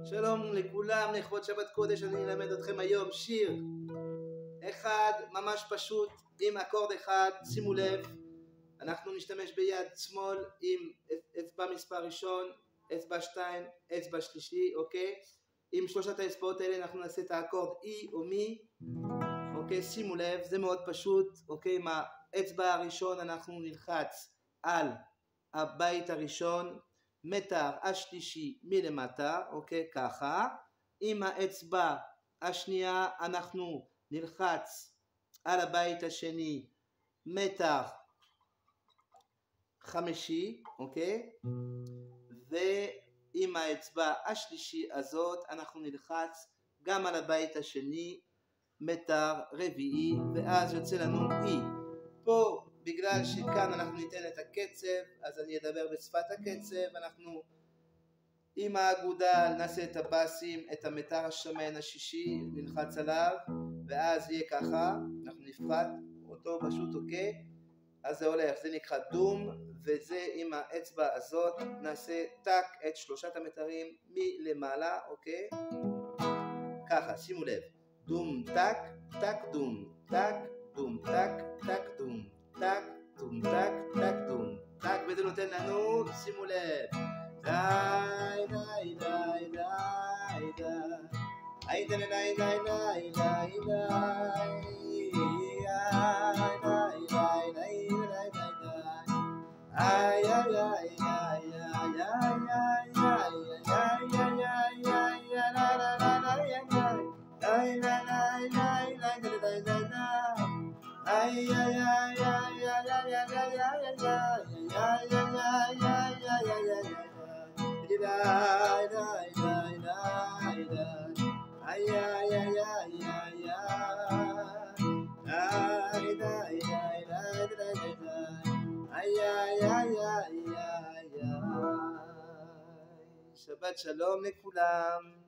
שלום לכולם, לכבוד שבת קודש אני אלמד אתכם היום שיר אחד ממש פשוט עם אקורד אחד. שימו לב, אנחנו נשתמש ביד שמאל עם אצבע מספר ראשון, אצבע 2, אצבע שלישי, אוקיי? עם שלושת האצבעות האלה אנחנו נעשה את האקורד אי או מי, אוקיי? שימו לב, זה מאוד פשוט, אוקיי? עם האצבע הראשון אנחנו נלחץ על הבית הראשון, מטר השלישי מלמטה, אוקיי? ככה. עם האצבע השנייה אנחנו נלחץ על הבית השני, מטר חמישי, אוקיי? ועם האצבע השלישי הזאת אנחנו נלחץ גם על הבית השני, מטר רביעי, ואז יוצא לנו אי. פה בגלל שכאן אנחנו ניתן את הקצב, אז אני אדבר בשפת הקצב. אנחנו עם האגודל נעשה את הבאסים, את המטר השמן השישי, נלחץ עליו, ואז יהיה ככה, אנחנו נפחת אותו פשוט, אוקיי? אז זה הולך, זה נקרא דום, וזה עם האצבע הזאת נעשה טק את שלושת המטרים מלמעלה, אוקיי? ככה, שימו לב, דום טק, טק דום, טק דום, טק, טק דום, טק דום, טק, טק דום, טק, וזה נותן לנו, שימו לב, די די די די די די די די די די שבת שלום לכולם.